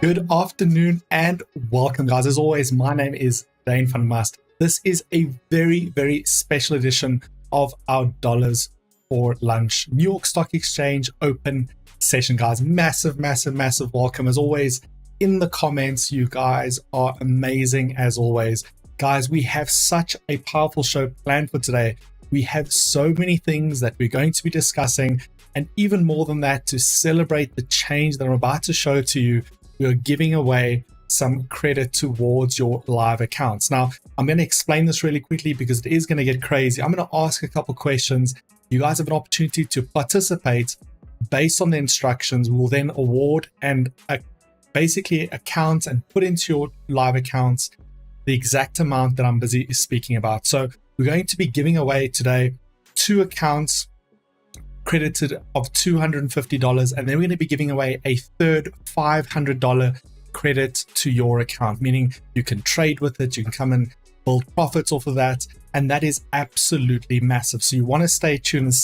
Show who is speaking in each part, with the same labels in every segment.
Speaker 1: Good afternoon and welcome, guys. As always, my name is Dane van Must. This is a very, very special edition of our Dollars for Lunch New York Stock Exchange open session, guys. Massive welcome. As always, in the comments, you guys are amazing as always. Guys, we have such a powerful show planned for today. We have so many things that we're going to be discussing, and even more than that, to celebrate the change that I'm about to show to you, we are giving away some credit towards your live accounts. Now, I'm going to explain this really quickly because it is going to get crazy. I'm going to ask a couple questions. You guys have an opportunity to participate based on the instructions. We'll then award and basically account and put into your live accounts the exact amount that I'm busy speaking about. So we're going to be giving away today 2 accounts credited of $250, and then we're going to be giving away a third $500 credit to your account, meaning you can trade with it, you can come and build profits off of that, and that is absolutely massive. So you want to stay tuned and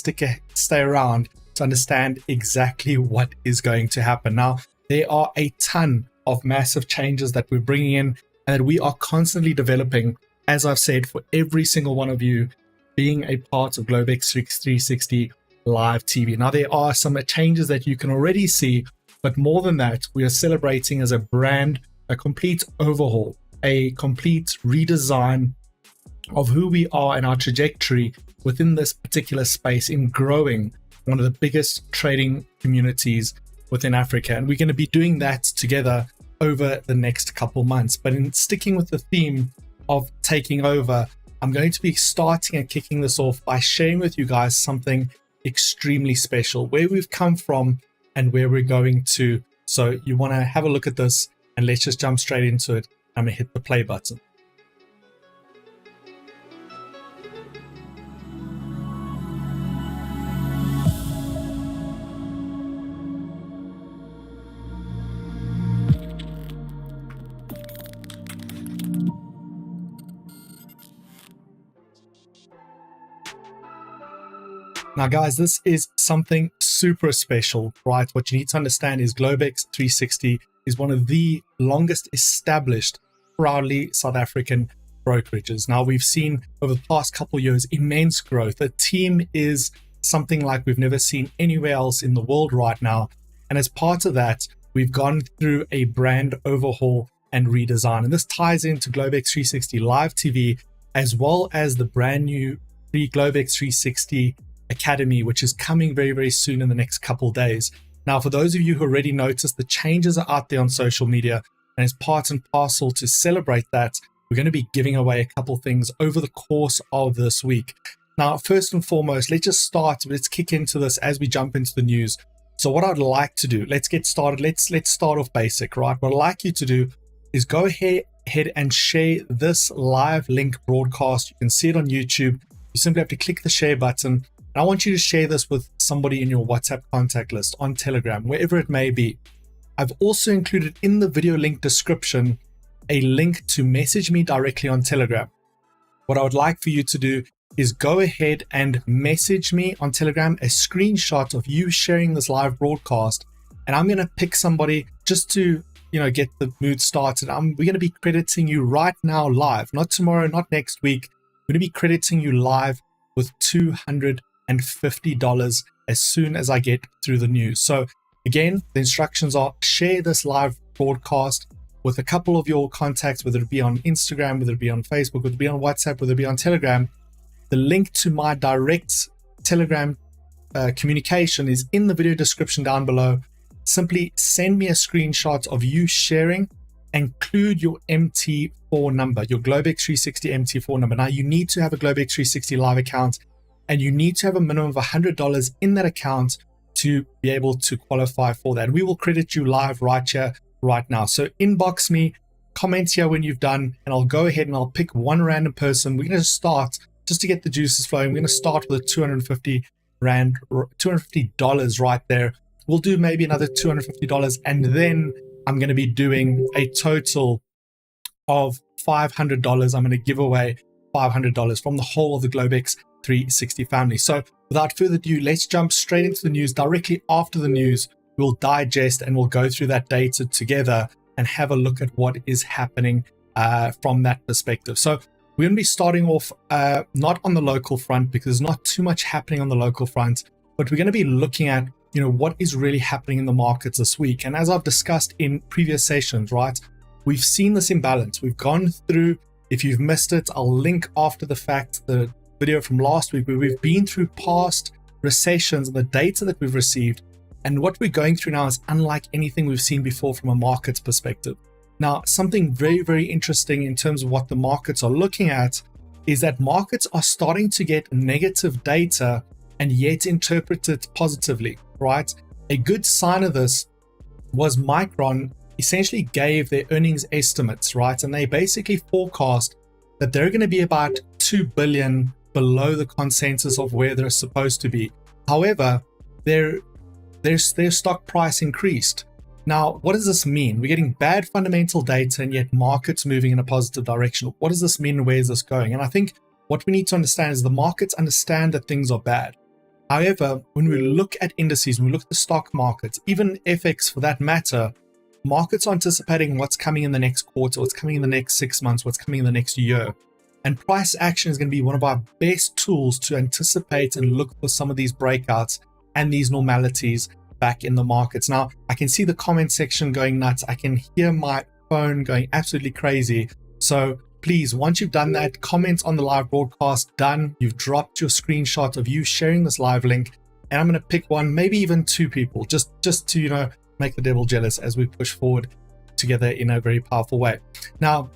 Speaker 1: stay around to understand exactly what is going to happen. Now, there are a ton of massive changes that we're bringing in and that we are constantly developing, as I've said, for every single one of you being a part of Globex 360 Live TV. Now, there are some changes that you can already see, but more than that, we are celebrating as a brand, a complete overhaul, a complete redesign of who we are and our trajectory within this particular space in growing one of the biggest trading communities within Africa. And we're going to be doing that together over the next couple months. But in sticking with the theme of taking over, I'm going to be starting and kicking this off by sharing with you guys something extremely special, where we've come from and where we're going to. So you want to have a look at this, and let's just jump straight into it. I'm gonna hit the play button. Now, guys, this is something super special, right? What you need to understand is Globex 360 is one of the longest established, proudly South African brokerages. Now, we've seen over the past couple of years immense growth. The team is something like we've never seen anywhere else in the world right now. And as part of that, we've gone through a brand overhaul and redesign. And this ties into Globex 360 Live TV, as well as the brand new Globex 360 Academy, which is coming very, very soon in the next couple days. Now, for those of you who already noticed, the changes are out there on social media, and as part and parcel to celebrate that, we're going to be giving away a couple things over the course of this week. Now, first and foremost, let's kick into this as we jump into the news. So what I'd like to do, let's get started. Let's start off basic, right? What I'd like you to do is go ahead and share this live link broadcast. You can see it on YouTube. You simply have to click the share button. I want you to share this with somebody in your WhatsApp contact list, on Telegram, wherever it may be. I've also included in the video link description a link to message me directly on Telegram. What I would like for you to do is go ahead and message me on Telegram a screenshot of you sharing this live broadcast, and I'm going to pick somebody just to get the mood started. We're going to be crediting you right now live, not tomorrow, not next week. We're going to be crediting you live with $250 as soon as I get through the news. So again, the instructions are share this live broadcast with a couple of your contacts, whether it be on Instagram, whether it be on Facebook, whether it be on WhatsApp, whether it be on Telegram. The link to my direct Telegram communication is in the video description down below. Simply send me a screenshot of you sharing, include your MT4 number, your Globex 360 MT4 number. Now, you need to have a Globex 360 live account, and you need to have a minimum of $100 in that account to be able to qualify for that. We will credit you live right here, right now. So inbox me, comment here when you've done, and I'll go ahead and I'll pick one random person. We're going to start, just to get the juices flowing, we're going to start with $250 right there. We'll do maybe another $250, and then I'm going to be doing a total of $500. I'm going to give away $500 from the whole of the Globex 360 family. So without further ado, let's jump straight into the news. Directly after the news, we'll digest and we'll go through that data together. and have a look at what is happening from that perspective. So we're going to be starting off not on the local front, because there's not too much happening on the local front, but we're going to be looking at, you know, what is really happening in the markets this week. And as I've discussed in previous sessions, right, we've seen this imbalance. We've gone through, if you've missed it, I'll link after the fact the video from last week where we've been through past recessions and the data that we've received. And what we're going through now is unlike anything we've seen before from a markets perspective. Now, something very, very interesting in terms of what the markets are looking at is that markets are starting to get negative data and yet interpret it positively, right? A good sign of this was Micron essentially gave their earnings estimates, right? And they basically forecast that they're going to be about 2 billion below the consensus of where they're supposed to be. However, their stock price increased. Now, what does this mean? We're getting bad fundamental data and yet markets moving in a positive direction. What does this mean and where is this going? And I think what we need to understand is the markets understand that things are bad. However, when we look at indices, when we look at the stock markets, even FX for that matter, markets are anticipating what's coming in the next quarter, what's coming in the next 6 months, what's coming in the next year. And price action is going to be one of our best tools to anticipate and look for some of these breakouts and these normalities back in the markets. Now, I can see the comment section going nuts. I can hear my phone going absolutely crazy. So please, once you've done that, comment on the live broadcast, done. You've dropped your screenshot of you sharing this live link. And I'm going to pick one, maybe even two people, just to, you know, make the devil jealous as we push forward together in a very powerful way. Now,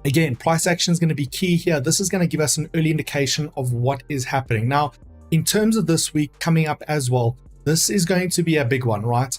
Speaker 1: again, price action is going to be key here. This is going to give us an early indication of what is happening. Now, in terms of this week coming up as well, this is going to be a big one, right?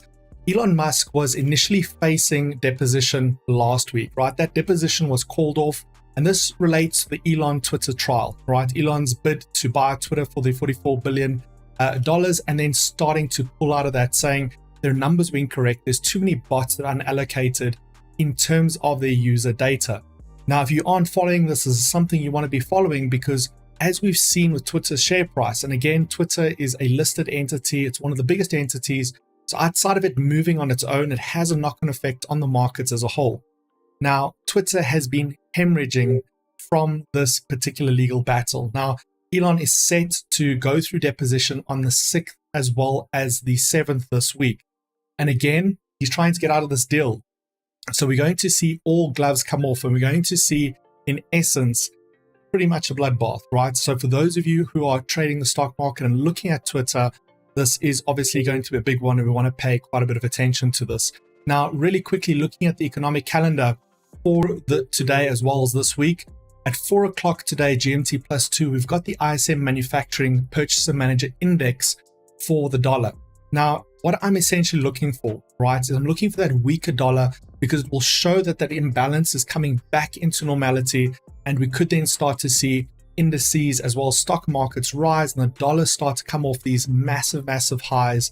Speaker 1: Elon Musk was initially facing deposition last week, right? That deposition was called off. And this relates to the Elon Twitter trial, right? Elon's bid to buy Twitter for the $44 billion and then starting to pull out of that, saying their numbers were incorrect. There's too many bots that are unallocated in terms of their user data. Now, if you aren't following this, this is something you want to be following, because as we've seen with Twitter's share price, and again, Twitter is a listed entity. It's one of the biggest entities. So outside of it moving on its own, it has a knock-on effect on the markets as a whole. Now, Twitter has been hemorrhaging from this particular legal battle. Now, Elon is set to go through deposition on the 6th as well as the 7th this week. And again, he's trying to get out of this deal. So we're going to see all gloves come off, and we're going to see, in essence, pretty much a bloodbath, right? So for those of you who are trading the stock market and looking at Twitter, this is obviously going to be a big one, and we want to pay quite a bit of attention to this. Now, really quickly, looking at the economic calendar for today as well as this week, at 4 o'clock today, GMT +2, we've got the ISM Manufacturing Purchaser Manager Index for the dollar. Now, what I'm essentially looking for, right, is I'm looking for that weaker dollar, because it will show that that imbalance is coming back into normality, and we could then start to see indices as well as stock markets rise and the dollar start to come off these massive, massive highs,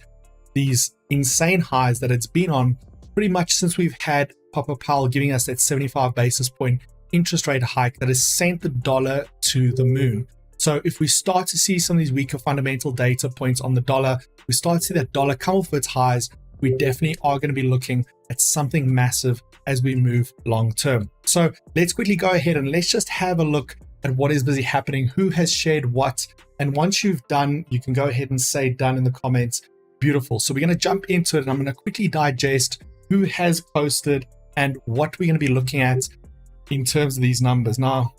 Speaker 1: these insane highs that it's been on pretty much since we've had Papa Powell giving us that 75 basis point interest rate hike that has sent the dollar to the moon. So if we start to see some of these weaker fundamental data points on the dollar, we start to see that dollar come off its highs, we definitely are going to be looking at something massive as we move long term. So let's quickly go ahead and let's just have a look at what is busy happening, who has shared what. And once you've done, you can go ahead and say done in the comments. Beautiful. So we're going to jump into it, and I'm going to quickly digest who has posted and what we're going to be looking at in terms of these numbers. Now,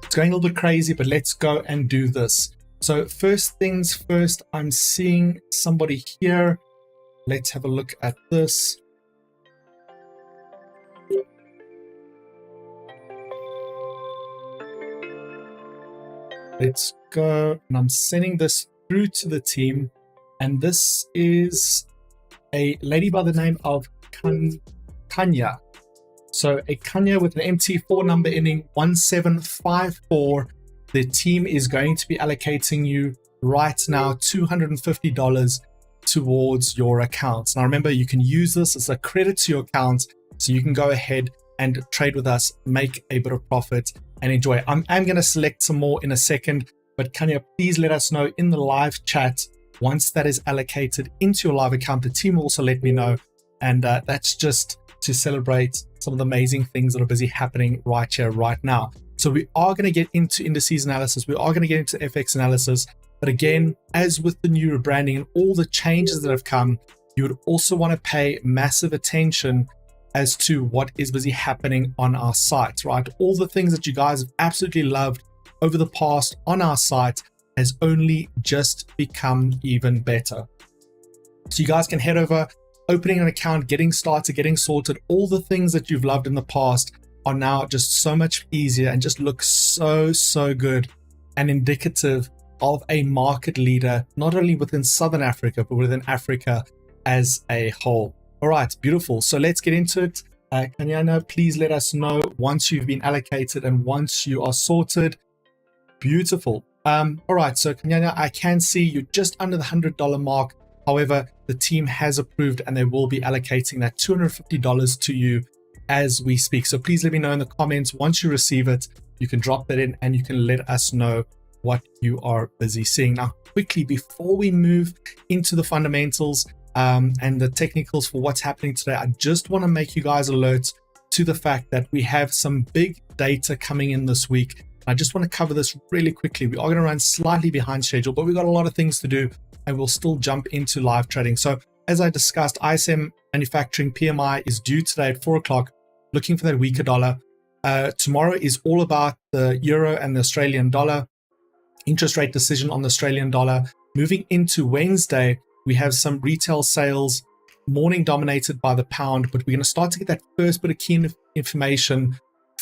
Speaker 1: it's going a little bit crazy, but let's go and do this. So first things first, I'm seeing somebody here. Let's have a look at this. Let's go. And I'm sending this through to the team. And this is a lady by the name of Kanya. So a Kanya with an MT4 number ending 1754. The team is going to be allocating you right now $250 towards your accounts. Now remember, you can use this as a credit to your account, so you can go ahead and trade with us, make a bit of profit and enjoy. I'm going to select some more in a second, but Kanya, please let us know in the live chat once that is allocated into your live account. The team will also let me know, And that's just to celebrate some of the amazing things that are busy happening right here, right now. So we are going to get into indices analysis. We are going to get into FX analysis. But again, as with the new rebranding and all the changes that have come, you would also want to pay massive attention as to what is busy happening on our site, right? All the things that you guys have absolutely loved over the past on our site has only just become even better. So you guys can head over, opening an account, getting started, getting sorted. All the things that you've loved in the past are now just so much easier and just look so good and indicative of a market leader, not only within Southern Africa, but within Africa as a whole. All right, beautiful. So let's get into it. Kanyana, please let us know once you've been allocated and once you are sorted. Beautiful. All right, so Kanyana, I can see you're just under the $100 mark. However, the team has approved and they will be allocating that $250 to you as we speak. So please let me know in the comments once you receive it. You can drop that in and you can let us know what you are busy seeing. Now, quickly, before we move into the fundamentals and the technicals for what's happening today, I just want to make you guys alert to the fact that we have some big data coming in this week. I just want to cover this really quickly. We are going to run slightly behind schedule, but we've got a lot of things to do and we'll still jump into live trading. So as I discussed, ISM manufacturing PMI is due today at 4 o'clock, looking for that weaker dollar. Tomorrow is all about the euro and the Australian dollar. Interest rate decision on the Australian dollar. Moving into Wednesday, we have some retail sales, morning dominated by the pound, but we're going to start to get that first bit of key information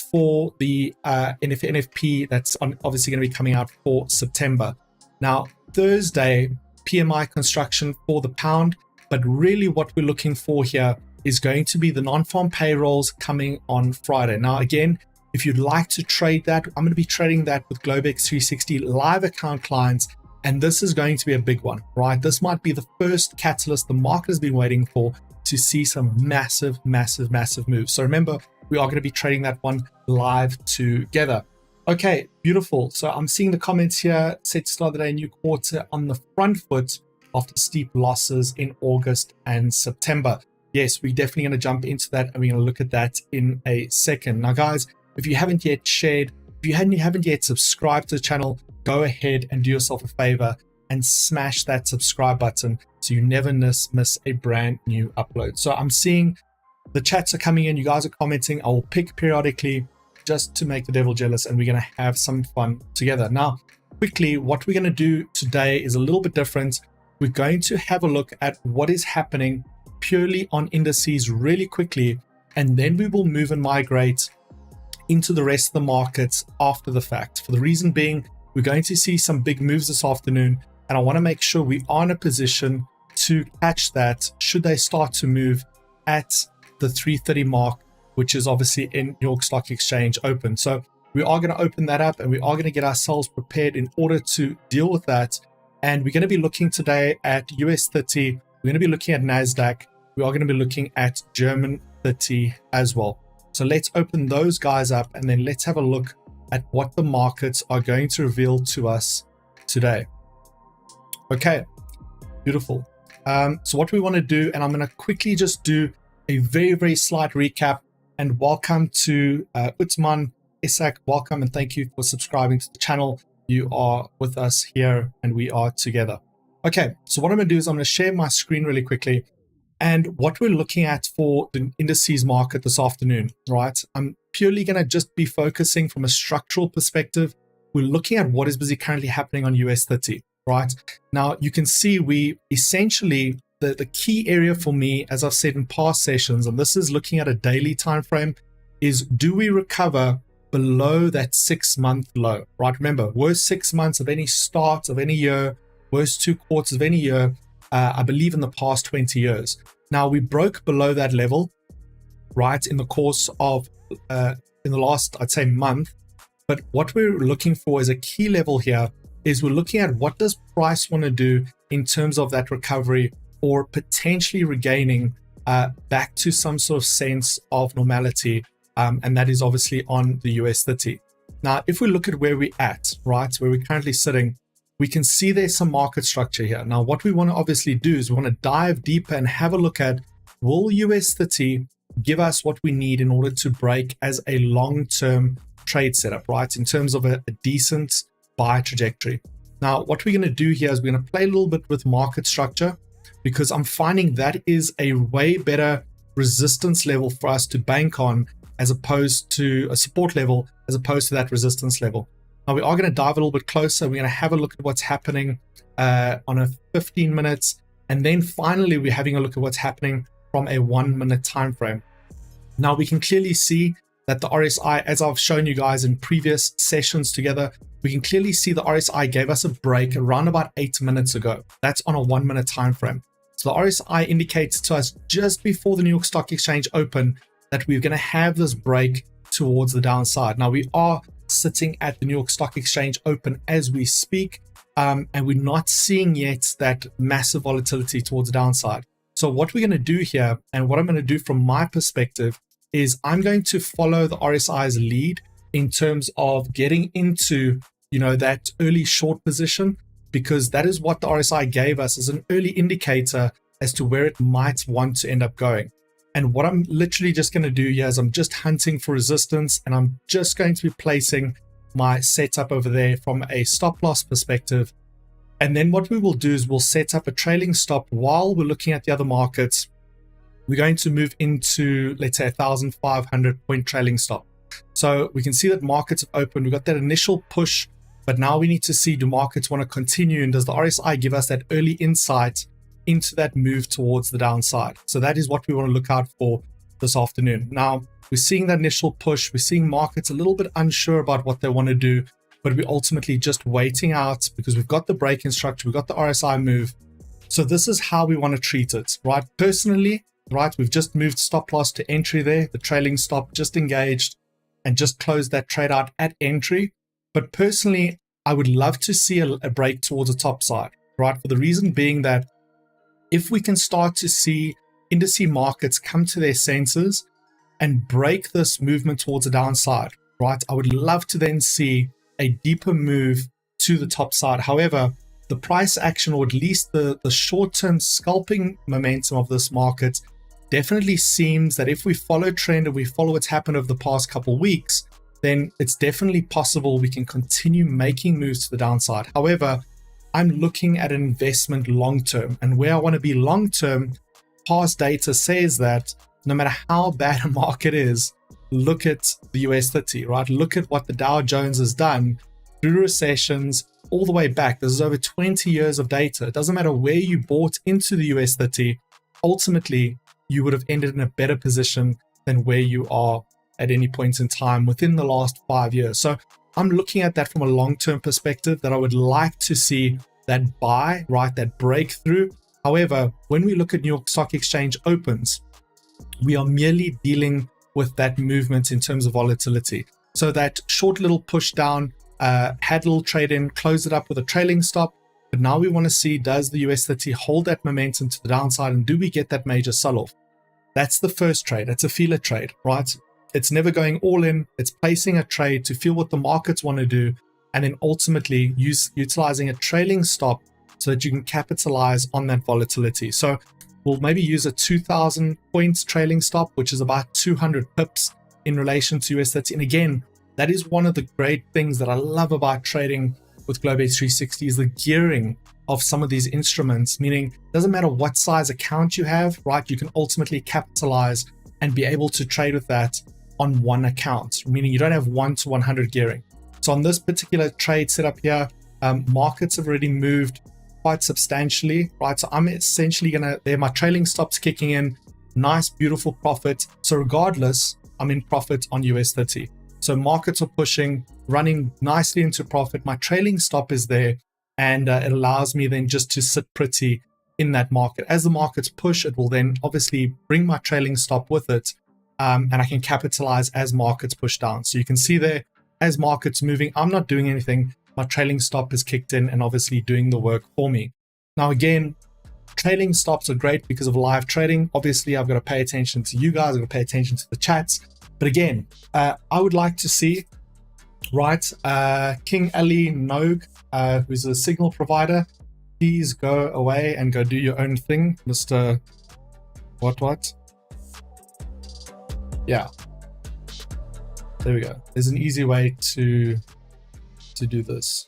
Speaker 1: for the NFP that's obviously going to be coming out for September. Now, Thursday, PMI construction for the pound, but really what we're looking for here is going to be the non-farm payrolls coming on Friday. Now, again, if you'd like to trade that, I'm going to be trading that with Globex 360 live account clients. And this is going to be a big one, right? This might be the first catalyst the market has been waiting for to see some massive moves. So remember, we are going to be trading that one live together. Okay, beautiful. So I'm seeing the comments here, set to start the day, new quarter on the front foot after steep losses in August and September. Yes, we're definitely going to jump into that and we're going to look at that in a second. Now, guys, if you haven't yet shared, if you haven't yet subscribed to the channel, go ahead and do yourself a favor and smash that subscribe button so you never miss a brand new upload. So I'm seeing the chats are coming in. You guys are commenting. I will pick periodically just to make the devil jealous and we're going to have some fun together. Now, quickly, what we're going to do today is a little bit different. We're going to have a look at what is happening purely on indices really quickly, and then we will move and migrate into the rest of the markets after the fact. For the reason being, we're going to see some big moves this afternoon, and I want to make sure we are in a position to catch that should they start to move at the 330 mark, which is obviously in New York Stock Exchange open. So we are going to open that up and we are going to get ourselves prepared in order to deal with that. And we're going to be looking today at US 30. We're going to be looking at NASDAQ. We are going to be looking at German 30 as well. So let's open those guys up and then let's have a look at what the markets are going to reveal to us today. Okay, beautiful. So what we want to do, and I'm going to quickly just do a very slight recap, and welcome to Utsman Isak. Welcome and thank you for subscribing to the channel. You are with us here and we are together. Okay, so what I'm going to do is I'm going to share my screen really quickly. And what we're looking at for the indices market this afternoon, right? I'm purely going to just be focusing from a structural perspective. We're looking at what is busy currently happening on US 30, right? Now, you can see we essentially, the key area for me, as I've said in past sessions, and this is looking at a daily time frame, is do we recover below that 6-month low, right? Remember, worst 6 months of any start of any year, worst 2 quarters of any year, I believe in the past 20 years. Now, we broke below that level, right, in the course of, in the last, I'd say, month. But what we're looking for is a key level here is we're looking at what does price want to do in terms of that recovery or potentially regaining back to some sort of sense of normality. And that is obviously on the US 30. Now, if we look at where we're at, right, where we're currently sitting, we can see there's some market structure here. Now, what we want to obviously do is we want to dive deeper and have a look at will US30 give us what we need in order to break as a long-term trade setup, right? In terms of a decent buy trajectory. Now, what we're going to do here is we're going to play a little bit with market structure, because I'm finding that is a way better resistance level for us to bank on, as opposed to a support level, as opposed to that resistance level. Now, we are going to dive a little bit closer. We're going to have a look at what's happening on a 15 minutes. And then finally, we're having a look at what's happening from a 1 minute time frame. Now, we can clearly see that the RSI, as I've shown you guys in previous sessions together, we can clearly see the RSI gave us a break around about 8 minutes ago. That's on a 1 minute time frame. So the RSI indicates to us just before the New York Stock Exchange open that we're going to have this break towards the downside. Now, we are sitting at the New York Stock Exchange open as we speak, and we're not seeing yet that massive volatility towards the downside. So what we're going to do here, and what I'm going to do from my perspective, is I'm going to follow the RSI's lead in terms of getting into, that early short position, because that is what the RSI gave us as an early indicator as to where it might want to end up going. And what I'm literally just going to do here is I'm just hunting for resistance, and I'm just going to be placing my setup over there from a stop loss perspective. And then what we will do is we'll set up a trailing stop while we're looking at the other markets. We're going to move into, let's say, 1,500 point trailing stop. So we can see that markets have opened. We've got that initial push, but now we need to see, do markets want to continue? And does the RSI give us that early insight into that move towards the downside? So that is what we want to look out for this afternoon. Now, we're seeing that initial push. We're seeing markets a little bit unsure about what they want to do, but we're ultimately just waiting out because we've got the break in structure. We've got the RSI move. So this is how we want to treat it, right? Personally, right, we've just moved stop loss to entry there. The trailing stop just engaged and just closed that trade out at entry. But personally, I would love to see a break towards the top side, right? For the reason being that if we can start to see indices markets come to their senses and break this movement towards the downside, right? I would love to then see a deeper move to the top side. However, the price action, or at least the short-term scalping momentum of this market, definitely seems that if we follow trend and we follow what's happened over the past couple of weeks, then it's definitely possible we can continue making moves to the downside. However, I'm looking at an investment long-term, and where I want to be long-term, past data says that no matter how bad a market is, look at the US30, right? Look at what the Dow Jones has done through recessions all the way back. This is over 20 years of data. It doesn't matter where you bought into the US30, ultimately, you would have ended in a better position than where you are at any point in time within the last 5 years. So I'm looking at that from a long-term perspective, that I would like to see that buy, right, that breakthrough. However, when we look at New York Stock Exchange opens, we are merely dealing with that movement in terms of volatility. So that short little push down, had a little trade in, closed it up with a trailing stop. But now we want to see, does the US30 hold that momentum to the downside, and do we get that major sell-off? That's the first trade. It's a feeler trade, right? It's never going all in. It's placing a trade to feel what the markets want to do, and then ultimately utilizing a trailing stop so that you can capitalize on that volatility. So we'll maybe use a 2,000 points trailing stop, which is about 200 pips in relation to US30. And again, that is one of the great things that I love about trading with Globex 360 is the gearing of some of these instruments, meaning it doesn't matter what size account you have, right? You can ultimately capitalize and be able to trade with that on one account, meaning you don't have 1 to 100 gearing. So on this particular trade setup here, markets have already moved quite substantially, right? So I'm essentially there my trailing stops kicking in, nice, beautiful profit. So regardless, I'm in profit on US30. So markets are pushing, running nicely into profit. My trailing stop is there, and it allows me then just to sit pretty in that market. As the markets push, it will then obviously bring my trailing stop with it, and I can capitalize as markets push down. So you can see there, as markets moving, I'm not doing anything. My trailing stop is kicked in and obviously doing the work for me. Now again, trailing stops are great because of live trading. Obviously, I've got to pay attention to you guys. I've got to pay attention to the chats. But again, I would like to see, right, King Ali Nogue, who's a signal provider, please go away and go do your own thing, Mr. What? Yeah. There we go. There's an easy way to do this.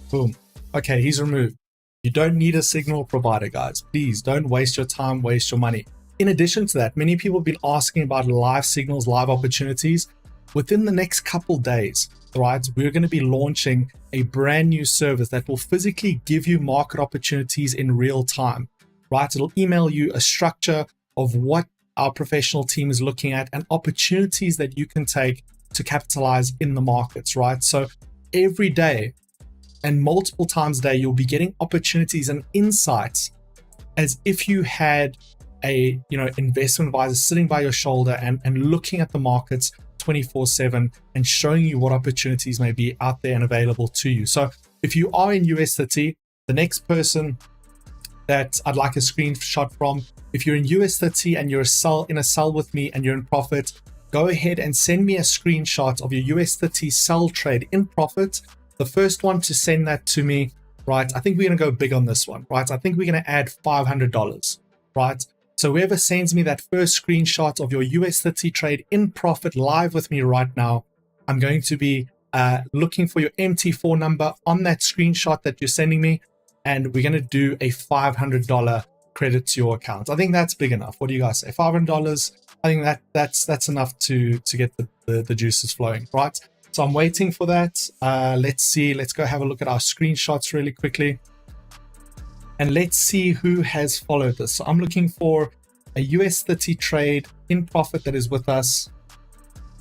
Speaker 1: Boom. Okay, he's removed. You don't need a signal provider, guys. Please don't waste your time, waste your money. In addition to that, many people have been asking about live signals, live opportunities. Within the next couple days, right, we're going to be launching a brand new service that will physically give you market opportunities in real time, right? It'll email you a structure of what our professional team is looking at and opportunities that you can take to capitalize in the markets, right? So every day and multiple times a day, you'll be getting opportunities and insights as if you had a investment advisor sitting by your shoulder and looking at the markets 24/7 and showing you what opportunities may be out there and available to you. So if you are in US30, the next person that I'd like a screenshot from, if you're in US30 and you're in a sell with me and you're in profit, go ahead and send me a screenshot of your US30 sell trade in profit. The first one to send that to me, right? I think we're going to go big on this one, right? I think we're going to add $500, right? So whoever sends me that first screenshot of your US30 trade in profit live with me right now, I'm going to be looking for your MT4 number on that screenshot that you're sending me, and we're going to do a $500 credit to your account. I think that's big enough. What do you guys say? $500? I think that's enough to get the juices flowing, right? So I'm waiting for that. Let's see. Let's go have a look at our screenshots really quickly. And let's see who has followed this. So I'm looking for a US30 trade in profit that is with us.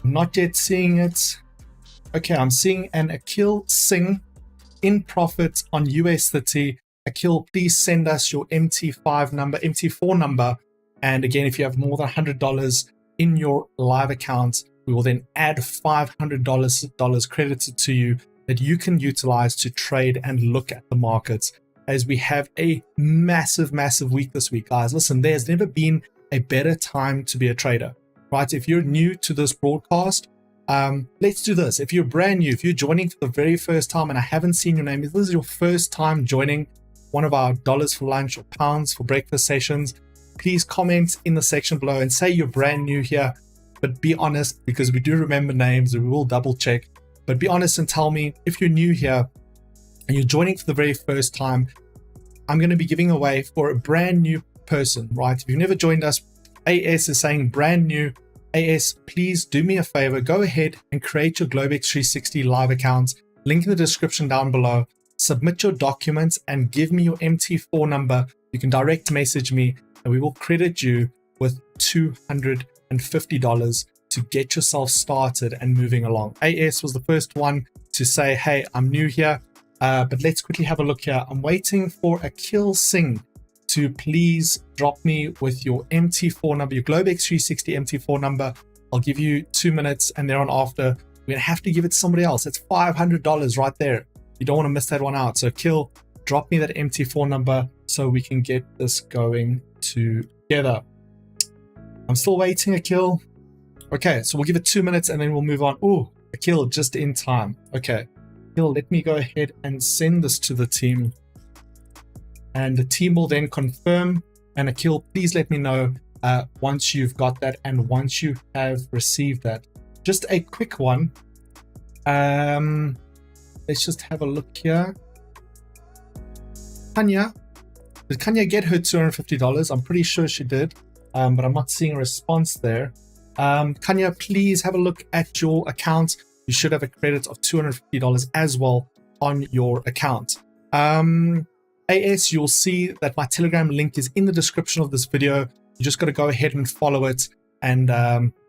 Speaker 1: I'm not yet seeing it. Okay, I'm seeing an Akhil Singh in profit on US30. Akhil, please send us your MT4 number. And again, if you have more than $100 in your live account, we will then add $500 credited to you that you can utilize to trade and look at the markets, as we have a massive week this week, guys. Listen, there's never been a better time to be a trader, right? If you're new to this broadcast, let's do this. If you're brand new, if you're joining for the very first time and I haven't seen your name, if this is your first time joining one of our dollars for lunch or pounds for breakfast sessions, please comment in the section below and say you're brand new here, but be honest, because we do remember names and we will double check, but be honest and tell me if you're new here and you're joining for the very first time. I'm going to be giving away for a brand new person, right? If you've never joined us, AS is saying brand new. AS, please do me a favor. Go ahead and create your Globex 360 live account. Link in the description down below. Submit your documents and give me your MT4 number. You can direct message me and we will credit you with $250 to get yourself started and moving along. AS was the first one to say, hey, I'm new here. But let's quickly have a look here. I'm waiting for Akhil Singh to please drop me with your MT4 number, your Globex 360 MT4 number. I'll give you 2 minutes and thereon after, we're going to have to give it to somebody else. It's $500 right there. You don't want to miss that one out. So Akhil, drop me that MT4 number so we can get this going together. I'm still waiting, Akhil. Okay, so we'll give it 2 minutes and then we'll move on. Ooh, Akhil, just in time. Okay. Let me go ahead and send this to the team, and the team will then confirm. And Akhil, please let me know once you've got that and once you have received that. Just a quick one. Let's just have a look here. Kanya, did Kanya get her $250? I'm pretty sure she did, but I'm not seeing a response there. Kanya, please have a look at your account. You should have a credit of $250 as well on your account. AS, you'll see that my Telegram link is in the description of this video. You just got to go ahead and follow it. And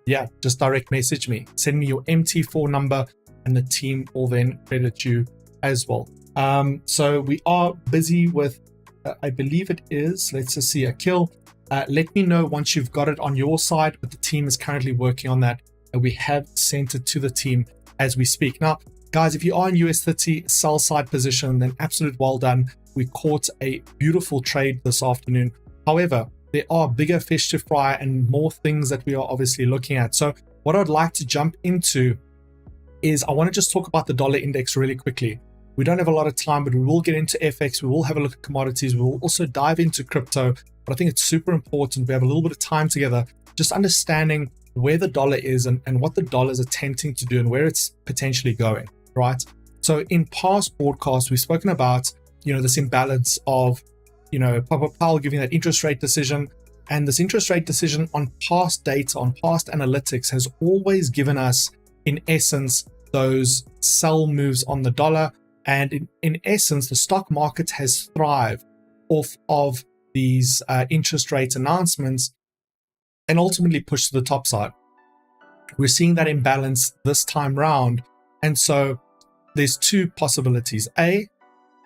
Speaker 1: yeah, just direct message me. Send me your MT4 number and the team will then credit you as well. So we are busy with, I believe it is, let's just see, Akhil. Let me know once you've got it on your side, but the team is currently working on that. And we have sent it to the team as we speak. Now, guys, if you are in US30 sell side position, then absolute well done. We caught a beautiful trade this afternoon. However, there are bigger fish to fry and more things that we are obviously looking at. So what I'd like to jump into is I want to just talk about the dollar index really quickly. We don't have a lot of time, but we will get into FX. We will have a look at commodities. We will also dive into crypto. but I think it's super important. We have a little bit of time together, just understanding where the dollar is and what the dollar is attempting to do and where it's potentially going, right? So in past broadcasts, we've spoken about, this imbalance of, Powell giving that interest rate decision. And this interest rate decision on past data, on past analytics, has always given us, in essence, those sell moves on the dollar. And in essence, the stock market has thrived off of these interest rate announcements and ultimately pushed to the top side. We're seeing that imbalance this time round. And so there's two possibilities. A,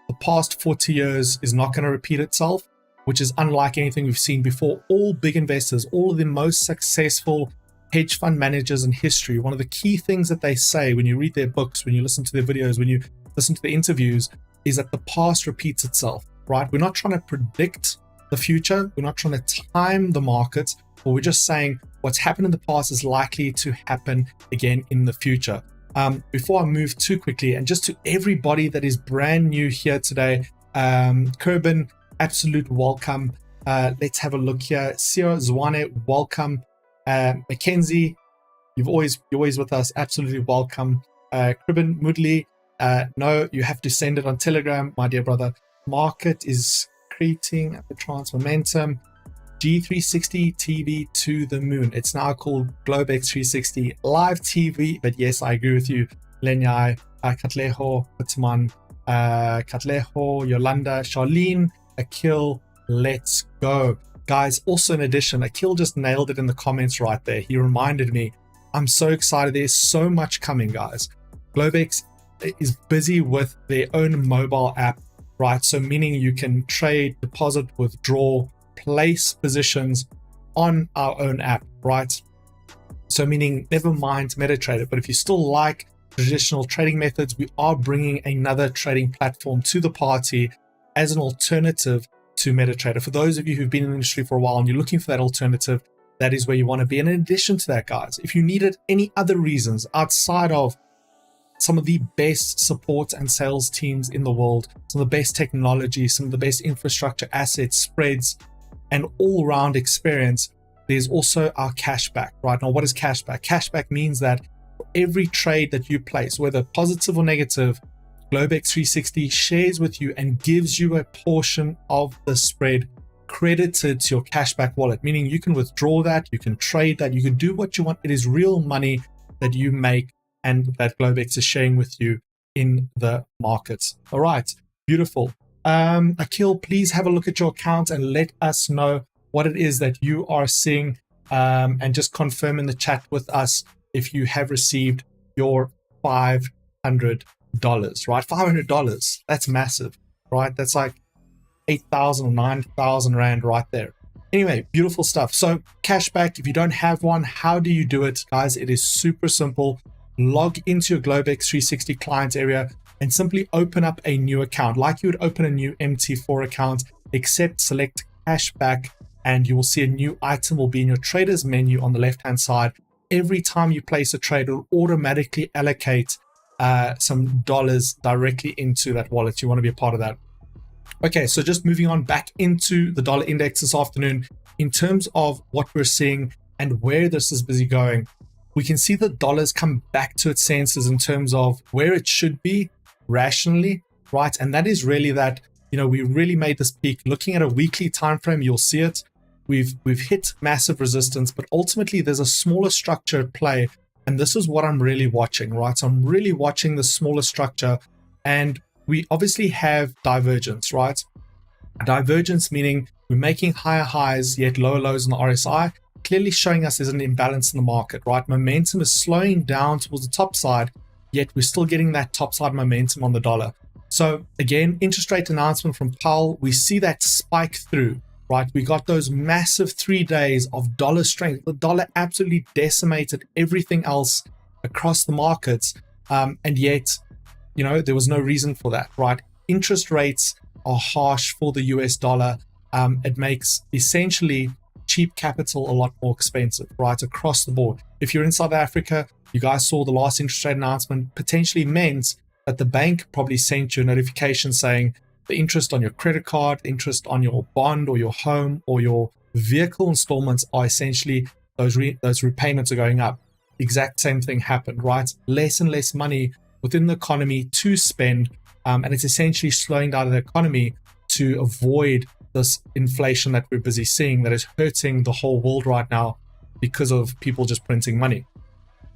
Speaker 1: the past 40 years is not going to repeat itself, which is unlike anything we've seen before. All big investors, all of the most successful hedge fund managers in history, one of the key things that they say when you read their books, when you listen to their videos, when you listen to the interviews, is that the past repeats itself, right? We're not trying to predict the future. We're not trying to time the markets, but we're just saying what's happened in the past is likely to happen again in the future. Before I move too quickly, and just to everybody that is brand new here today, Kerbin, absolute welcome. Let's have a look here. Sio Zwane, welcome. Mackenzie, you're always with us. Absolutely welcome. Kerbin Moodley, no, you have to send it on Telegram, my dear brother. Market is creating the trans momentum. G360 TV to the moon. It's now called Globex 360 live TV. But yes, I agree with you. Lenyai, Katleho, Fatman, Katleho, Yolanda, Charlene, Akil, let's go. Guys, also in addition, Akil just nailed it in the comments right there. He reminded me, I'm so excited. There's so much coming, guys. Globex is busy with their own mobile app, right? So meaning you can trade, deposit, withdraw, place positions on our own app, right? So meaning never mind MetaTrader, but if you still like traditional trading methods, we are bringing another trading platform to the party as an alternative to MetaTrader. For those of you who've been in the industry for a while and you're looking for that alternative, that is where you want to be. And in addition to that, guys, if you needed any other reasons outside of some of the best support and sales teams in the world, some of the best technology, some of the best infrastructure, assets, spreads, and all-round experience, there's also our cashback. Right now, what is cashback? Cashback means that for every trade that you place, whether positive or negative, Globex 360 shares with you and gives you a portion of the spread credited to your cashback wallet, meaning you can withdraw that, you can trade that, you can do what you want. It is real money that you make and that Globex is sharing with you in the markets. All right, beautiful. Akil, please have a look at your account and let us know what it is that you are seeing, and just confirm in the chat with us if you have received your $500, right? $500, that's massive, right? That's like 8,000 or 9,000 Rand right there. Anyway, beautiful stuff. So cashback, if you don't have one, how do you do it? Guys, it is super simple. Log into your Globex 360 client area and simply open up a new account like you would open a new MT4 account, except select cashback, and you will see a new item will be in your traders menu on the left hand side. Every time you place a trade, it will automatically allocate some dollars directly into that wallet. You want to be a part of that. Okay, so just moving on back into the dollar index this afternoon, in terms of what we're seeing and where this is busy going, we can see the dollars come back to its senses in terms of where it should be rationally, right? And that is really that, we really made this peak. Looking at a weekly time frame, you'll see it. We've hit massive resistance, but ultimately there's a smaller structure at play, and this is what I'm really watching, right? So I'm really watching the smaller structure, and we obviously have divergence, right? Divergence meaning we're making higher highs yet lower lows in the RSI, clearly showing us there's an imbalance in the market, right? Momentum is slowing down towards the top side, yet we're still getting that top side momentum on the dollar. So again, interest rate announcement from Powell, we see that spike through, right? We got those massive 3 days of dollar strength. The dollar absolutely decimated everything else across the markets, and yet, there was no reason for that, right? Interest rates are harsh for the US dollar. It makes essentially cheap capital a lot more expensive, right? Across the board. If you're in South Africa, you guys saw the last interest rate announcement potentially meant that the bank probably sent you a notification saying, the interest on your credit card, interest on your bond or your home or your vehicle installments are essentially those repayments are going up. Exact same thing happened, right? Less and less money within the economy to spend, and it's essentially slowing down the economy to avoid this inflation that we're busy seeing that is hurting the whole world right now because of people just printing money.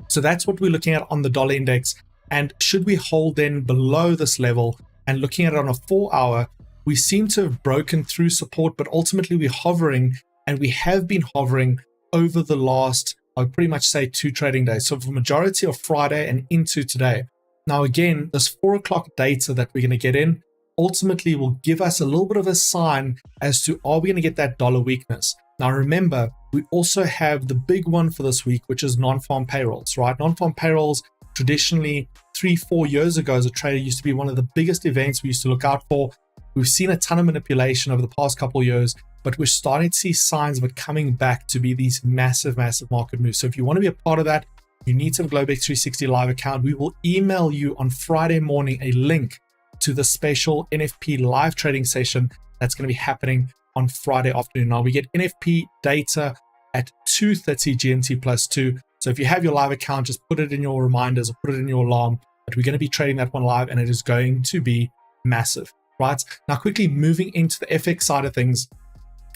Speaker 1: So that's what we're looking at on the dollar index. And should we hold then below this level and looking at it on a 4-hour, we seem to have broken through support, but ultimately we're hovering, and we have been hovering over the last, I would pretty much say 2 trading days. So for the majority of Friday and into today. Now, again, this 4 o'clock data that we're going to get in ultimately will give us a little bit of a sign as to, are we going to get that dollar weakness? Now, remember, we also have the big one for this week, which is non-farm payrolls, right? Non-farm payrolls, traditionally 3-4 years ago as a trader, used to be one of the biggest events we used to look out for. We've seen a ton of manipulation over the past couple of years, but we're starting to see signs of it coming back to be these massive, massive market moves. So if you want to be a part of that, you need to have a Globex 360 live account. We will email you on Friday morning a link to the special NFP live trading session that's going to be happening on Friday afternoon. Now, we get NFP data at 2:30 GMT plus 2. So if you have your live account, just put it in your reminders or put it in your alarm. But we're going to be trading that one live, and it is going to be massive, right? Now, quickly moving into the FX side of things,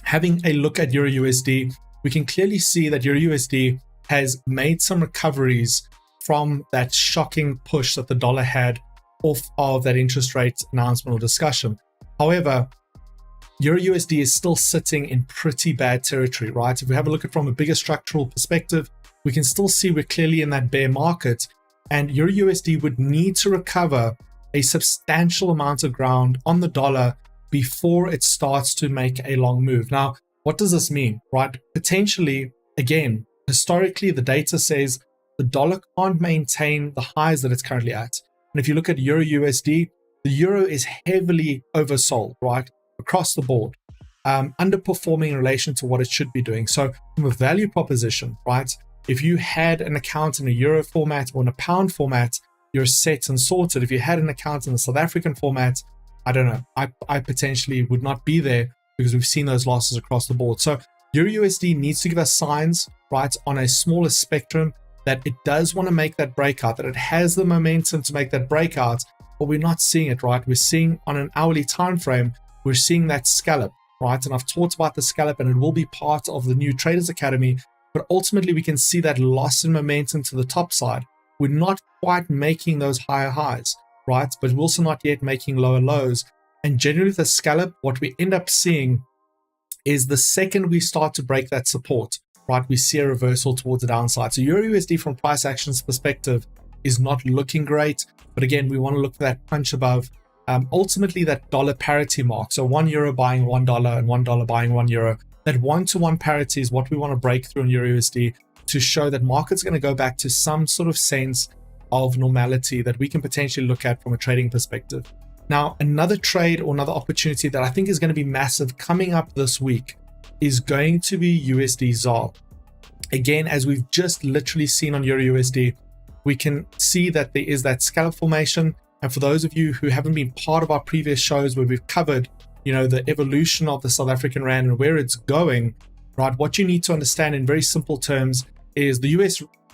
Speaker 1: having a look at Euro USD, we can clearly see that Euro USD has made some recoveries from that shocking push that the dollar had off of that interest rate announcement or discussion. However, Euro USD is still sitting in pretty bad territory, right? If we have a look at it from a bigger structural perspective, we can still see we're clearly in that bear market, and Euro USD would need to recover a substantial amount of ground on the dollar before it starts to make a long move. Now, what does this mean, right? Potentially, again, historically, the data says the dollar can't maintain the highs that it's currently at. And if you look at Euro USD, the euro is heavily oversold, right? Across the board, underperforming in relation to what it should be doing. So from a value proposition, right? If you had an account in a euro format or in a pound format, you're set and sorted. If you had an account in the South African format, I don't know, I potentially would not be there because we've seen those losses across the board. So Euro USD needs to give us signs, right, on a smaller spectrum that it does want to make that breakout, that it has the momentum to make that breakout, but we're not seeing it, right? We're seeing on an hourly time frame, we're seeing that scallop, right? And I've talked about the scallop, and it will be part of the new Traders Academy, but ultimately we can see that loss in momentum to the top side. We're not quite making those higher highs, right? But we're also not yet making lower lows. And generally the scallop, what we end up seeing is the second we start to break that support, right, we see a reversal towards the downside. So Euro USD from price actions perspective is not looking great. But again, we want to look for that punch above. Ultimately, that dollar parity mark. So €1 buying $1 and $1 buying €1. That 1-to-1 parity is what we want to break through in Euro USD to show that market's going to go back to some sort of sense of normality that we can potentially look at from a trading perspective. Now, another trade or another opportunity that I think is going to be massive coming up this week is going to be USD ZAR. Again, as we've just literally seen on Euro USD, we can see that there is that scallop formation. And for those of you who haven't been part of our previous shows where we've covered, the evolution of the South African rand and where it's going, right? What you need to understand in very simple terms is the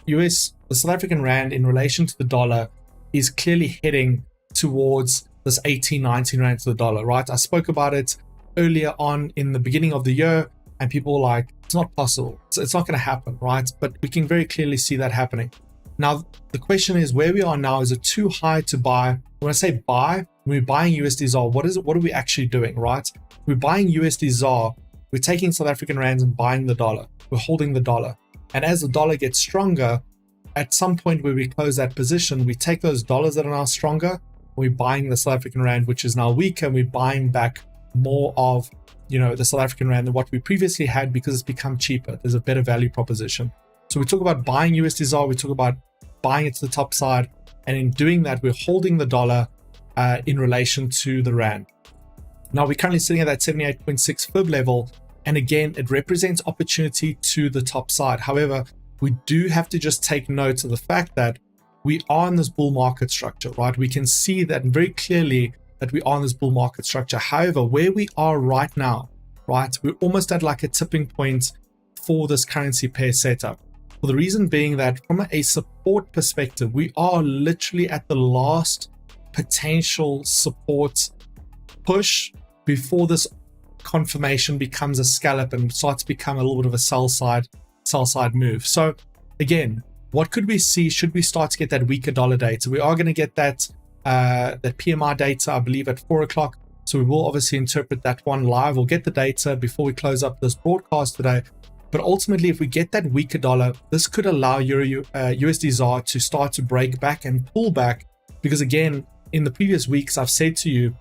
Speaker 1: the South African rand in relation to the dollar is clearly heading towards this 18, 19 rand to the dollar, right? I spoke about it earlier on in the beginning of the year, and people were like, it's not possible. It's not going to happen, right? But we can very clearly see that happening. Now, the question is where we are now, is it too high to buy? When I say buy, when we're buying USD ZAR, what are we actually doing, right? We're buying USD ZAR, we're taking South African rands and buying the dollar. We're holding the dollar. And as the dollar gets stronger, at some point where we close that position, we take those dollars that are now stronger, we're buying the South African rand, which is now weaker, and we're buying back more of the South African rand than what we previously had because it's become cheaper. There's a better value proposition. So we talk about buying USD ZAR, we talk about buying it to the top side, and in doing that, we're holding the dollar in relation to the rand. Now we're currently sitting at that 78.6 fib level, and again, it represents opportunity to the top side. However, we do have to just take note of the fact that we are in this bull market structure, right? We can see that very clearly that we are in this bull market structure. However, where we are right now, right, we're almost at like a tipping point for this currency pair setup. For the reason being that from a support perspective, we are literally at the last potential support push before this confirmation becomes a scallop and starts to become a little bit of a sell side move. So again, what could we see should we start to get that weaker dollar data? We are going to get that PMI data, I believe, at 4 o'clock. So we will obviously interpret that one live. We'll get the data before we close up this broadcast today. But ultimately, if we get that weaker dollar, this could allow USD ZAR to start to break back and pull back. Because again, in the previous weeks, I've said to you,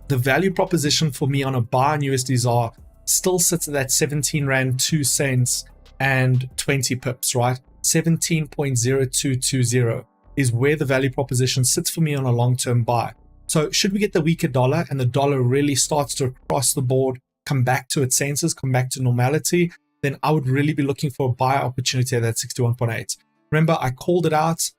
Speaker 1: the value proposition for me on a buy on USD ZAR still sits at that 17 Rand 2 cents and 20 pips, right? 17.0220 is where the value proposition sits for me on a long-term buy. So should we get the weaker dollar and the dollar really starts to across the board come back to its senses, come back to normality, then I would really be looking for a buy opportunity at that 61.8. Remember, I called it out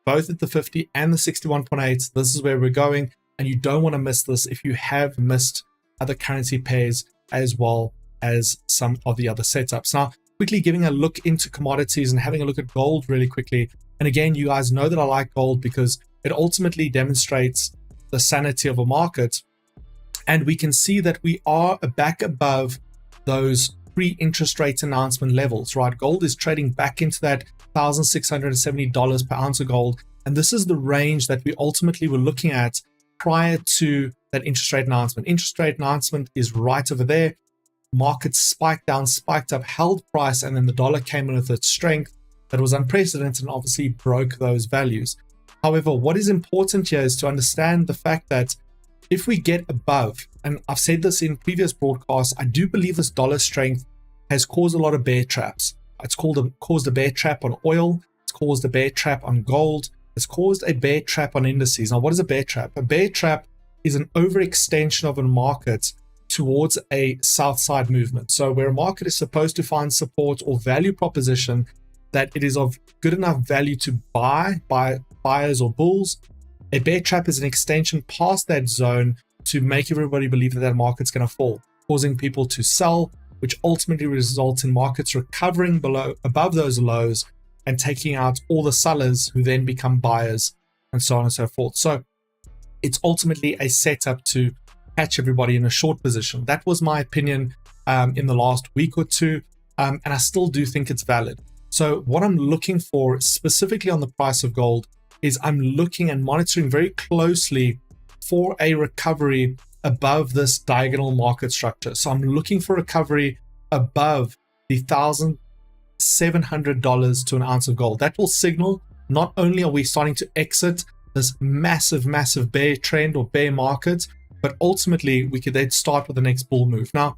Speaker 1: both at the 50 and the 61.8. This is where we're going, and you don't want to miss this if you have missed other currency pairs as well as some of the other setups. Now, quickly giving a look into commodities and having a look at gold really quickly. And again, you guys know that I like gold because it ultimately demonstrates the sanity of a market. And we can see that we are back above those pre-interest rate announcement levels, right? Gold is trading back into that $1,670 per ounce of gold. And this is the range that we ultimately were looking at prior to that interest rate announcement. Interest rate announcement is right over there. Market spiked down, spiked up, held price, and then the dollar came in with its strength that was unprecedented and obviously broke those values. However, what is important here is to understand the fact that if we get above, and I've said this in previous broadcasts, I do believe this dollar strength has caused a lot of bear traps. It's caused a bear trap on oil. It's caused a bear trap on gold. It's caused a bear trap on indices. Now, what is a bear trap? A bear trap is an overextension of a market towards a south side movement. So where a market is supposed to find support or value proposition that it is of good enough value to buy by buyers or bulls, a bear trap is an extension past that zone to make everybody believe that that market's going to fall, causing people to sell, which ultimately results in markets recovering above those lows and taking out all the sellers who then become buyers and so on and so forth. So it's ultimately a setup to catch everybody in a short position. That was my opinion in the last week or two, and I still do think it's valid. So what I'm looking for specifically on the price of gold is I'm looking and monitoring very closely for a recovery above this diagonal market structure. So I'm looking for recovery above the $1,700 to an ounce of gold. That will signal not only are we starting to exit this massive bear trend or bear market, but ultimately we could then start with the next bull move. Now,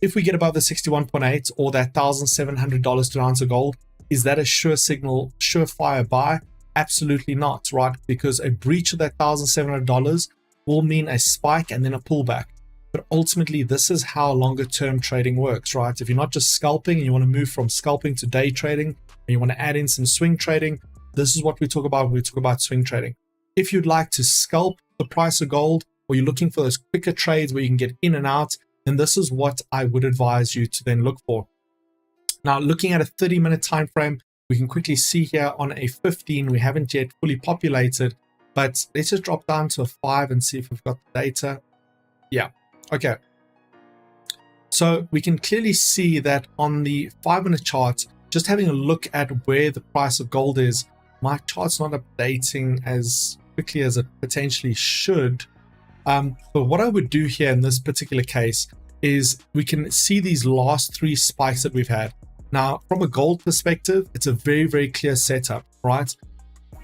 Speaker 1: if we get above the 61.8 or that $1,700 to an ounce of gold, is that a sure signal, surefire buy? Absolutely not, right? Because a breach of that $1,700 will mean a spike and then a pullback. But ultimately, this is how longer term trading works, right? If you're not just scalping and you want to move from scalping to day trading, and you want to add in some swing trading, this is what we talk about when we talk about swing trading. If you'd like to scalp the price of gold, or you're looking for those quicker trades where you can get in and out, then this is what I would advise you to then look for. Now, looking at a 30-minute time frame, we can quickly see here on a 15, we haven't yet fully populated, but let's just drop down to a 5 and see if we've got the data. Yeah, okay. So we can clearly see that on the 5-minute chart, just having a look at where the price of gold is, my chart's not updating as quickly as it potentially should. But what I would do here in this particular case is we can see these last 3 spikes that we've had. Now, from a gold perspective, it's a very, very clear setup, right?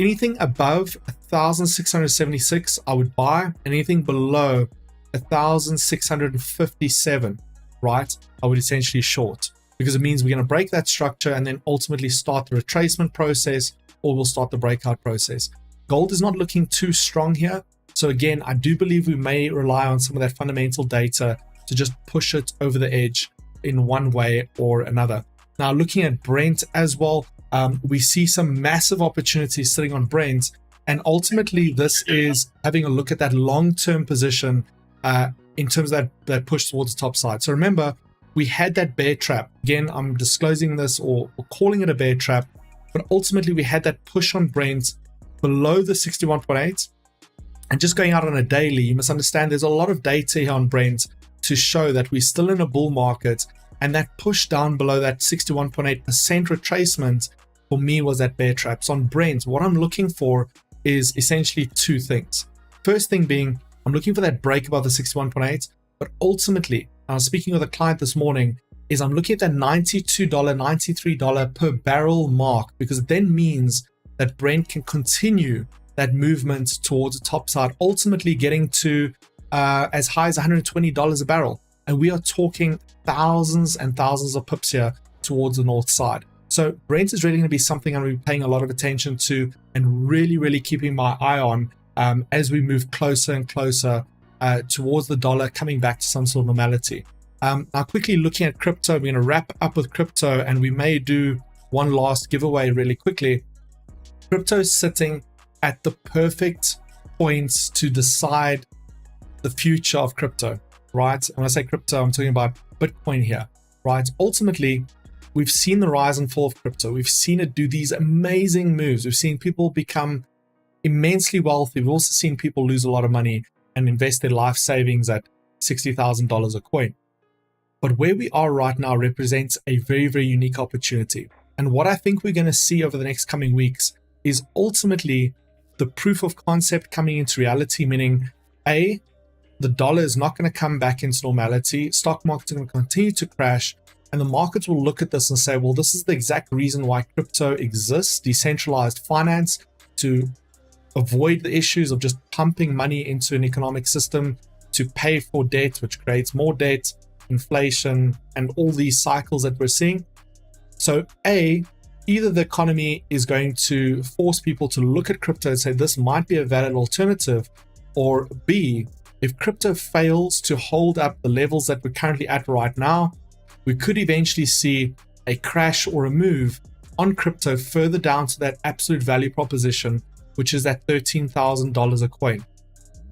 Speaker 1: Anything above 1,676, I would buy. Anything below 1,657, right, I would essentially short, because it means we're going to break that structure and then ultimately start the retracement process, or we'll start the breakout process. Gold is not looking too strong here. So again, I do believe we may rely on some of that fundamental data to just push it over the edge in one way or another. Now, looking at Brent as well, we see some massive opportunities sitting on Brent, And ultimately, this is having a look at that long-term position in terms of that push towards the top side. So remember, we had that bear trap. Again, I'm disclosing this or calling it a bear trap, but ultimately we had that push on Brent below the 61.8. And just going out on a daily, you must understand there's a lot of data here on Brent to show that we're still in a bull market, and that push down below that 61.8% retracement for me was that bear trap. So on Brent, what I'm looking for is essentially two things. First thing being, I'm looking for that break above the 61.8, but ultimately, I was speaking with a client this morning, is I'm looking at that $92, $93 per barrel mark, because it then means that Brent can continue that movement towards the top side, ultimately getting to as high as $120 a barrel. And we are talking thousands and thousands of pips here towards the north side. So Brent is really going to be something I'm going to be paying a lot of attention to and really keeping my eye on as we move closer and closer towards the dollar coming back to some sort of normality. Now quickly looking at crypto, we're going to wrap up with crypto, and we may do one last giveaway really quickly. Crypto is sitting at the perfect points to decide the future of crypto, right? And when I say crypto, I'm talking about Bitcoin here, right? Ultimately, we've seen the rise and fall of crypto. We've seen it do these amazing moves. We've seen people become immensely wealthy. We've also seen people lose a lot of money and invest their life savings at $60,000 a coin. But where we are right now represents a very unique opportunity. And what I think we're going to see over the next coming weeks is ultimately the proof of concept coming into reality, meaning A, the dollar is not going to come back into normality, stock markets are going to continue to crash, and the markets will look at this and say, well, this is the exact reason why crypto exists, decentralized finance, to avoid the issues of just pumping money into an economic system to pay for debt, which creates more debt, inflation, and all these cycles that we're seeing. So A, either the economy is going to force people to look at crypto and say this might be a valid alternative, or B, if crypto fails to hold up the levels that we're currently at right now, we could eventually see a crash or a move on crypto further down to that absolute value proposition, which is that $13,000 a coin.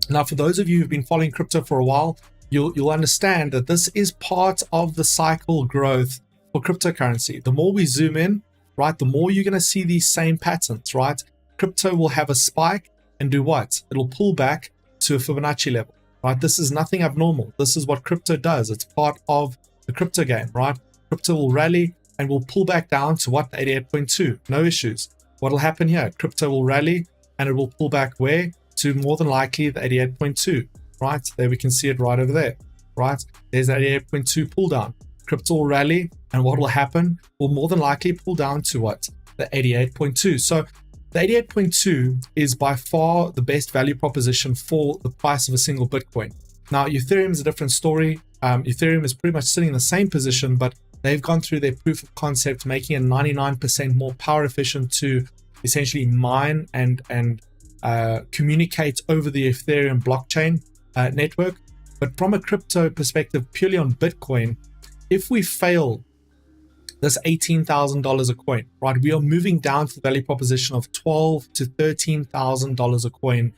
Speaker 1: Now, for those of you who've been following crypto for a while, you'll understand that this is part of the cycle growth for cryptocurrency. The more we zoom in, right, the more you're going to see these same patterns, right? Crypto will have a spike and do what? It'll pull back to a Fibonacci level, right? This is nothing abnormal. This is what crypto does. It's part of the crypto game, right? Crypto will rally and will pull back down to what? 88.2, no issues. What'll happen here? Crypto will rally and it will pull back where? To more than likely the 88.2, right? There we can see it right over there, right? There's the 88.2 pull down. Crypto will rally, and what will happen? Will more than likely pull down to what? The 88.2. So the 88.2 is by far the best value proposition for the price of a single Bitcoin. Now, Ethereum is a different story. Ethereum is pretty much sitting in the same position, but they've gone through their proof of concept, making it 99% more power efficient to essentially mine and communicate over the Ethereum blockchain network. But from a crypto perspective, purely on Bitcoin, if we fail this $18,000 a coin, right, we are moving down to the value proposition of $12,000 to $13,000 a coin,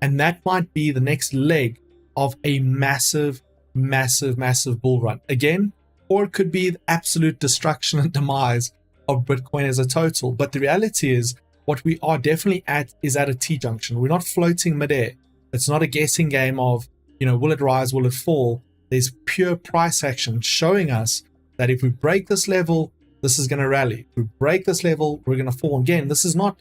Speaker 1: and that might be the next leg of a massive bull run again, or it could be the absolute destruction and demise of Bitcoin as a total. But the reality is, what we are definitely at is at a T-junction. We're not floating midair. It's not a guessing game of, will it rise, will it fall? There's pure price action showing us that if we break this level, this is going to rally. If we break this level, we're going to fall again. This is not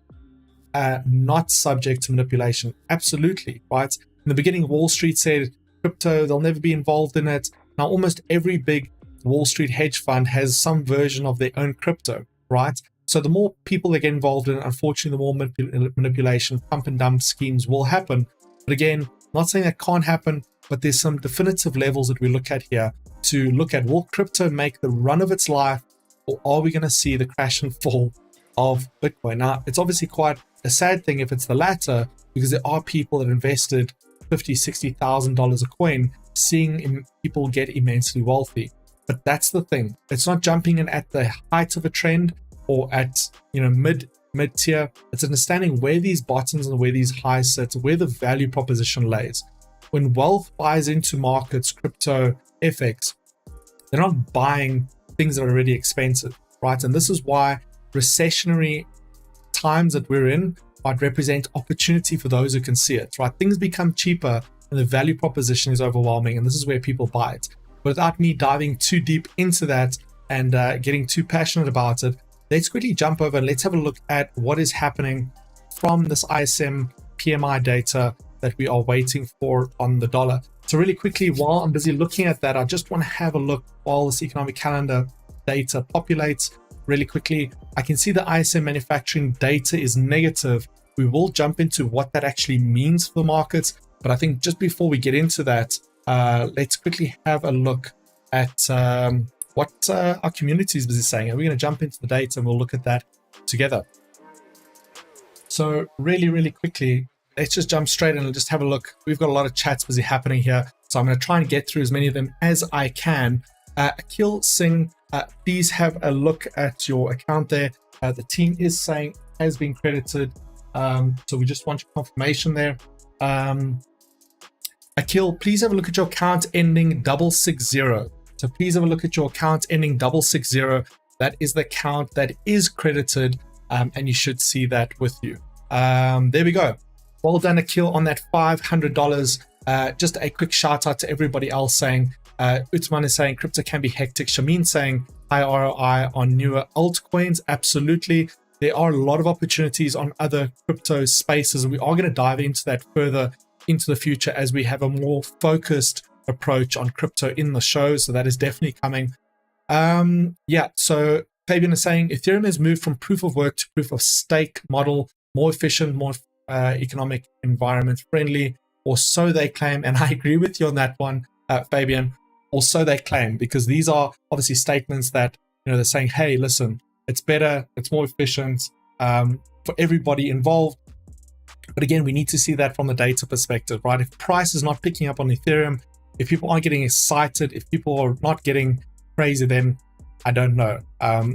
Speaker 1: subject to manipulation. Absolutely, right? In the beginning, Wall Street said crypto, they'll never be involved in it. Now, almost every big Wall Street hedge fund has some version of their own crypto, right? So the more people that get involved in it, unfortunately, the more manipulation, pump and dump schemes will happen. But again, not saying that can't happen, but there's some definitive levels that we look at here to look at, will crypto make the run of its life, or are we going to see the crash and fall of Bitcoin? Now, it's obviously quite a sad thing if it's the latter, because there are people that invested $50,000, $60,000 a coin, seeing people get immensely wealthy. But that's the thing. It's not jumping in at the height of a trend or at mid mid-tier. It's understanding where these bottoms and where these highs sit, where the value proposition lays. When wealth buys into markets, crypto, FX, they're not buying things that are already expensive, right? And this is why recessionary times that we're in might represent opportunity for those who can see it, right? Things become cheaper and the value proposition is overwhelming, and this is where people buy it. But without me diving too deep into that and getting too passionate about it, let's quickly jump over and let's have a look at what is happening from this ISM PMI data that we are waiting for on the dollar. So really quickly, while I'm busy looking at that, I just want to have a look while this economic calendar data populates. Really quickly, I can see the ISM manufacturing data is negative. We will jump into what that actually means for the markets. But I think just before we get into that, let's quickly have a look at what our community is busy saying. And we're going to jump into the data and we'll look at that together. So really quickly, let's just jump straight in and just have a look. We've got a lot of chats busy happening here. So I'm going to try and get through as many of them as I can. Akil Singh, please have a look at your account there. The team is saying has been credited. So we just want your confirmation there. Akil, please have a look at your account ending 660. So please have a look at your account ending 660. That is the account that is credited, and you should see that with you. There we go. Well done, Akil, on that $500. Just a quick shout out to everybody else saying, Uthman is saying crypto can be hectic. Shamin saying high ROI on newer altcoins. Absolutely. There are a lot of opportunities on other crypto spaces, and we are going to dive into that further into the future as we have a more focused approach on crypto in the show. So that is definitely coming. Yeah, so Fabian is saying Ethereum has moved from proof of work to proof of stake model, more efficient, more economic environment friendly, or so they claim. And I agree with you on that one, Fabian. Or so they claim, because these are obviously statements that, you know, they're saying, hey, listen, it's better, it's more efficient for everybody involved. But again, we need to see that from the data perspective, right? If price is not picking up on Ethereum, if people aren't getting excited, if people are not getting crazy, then I don't know.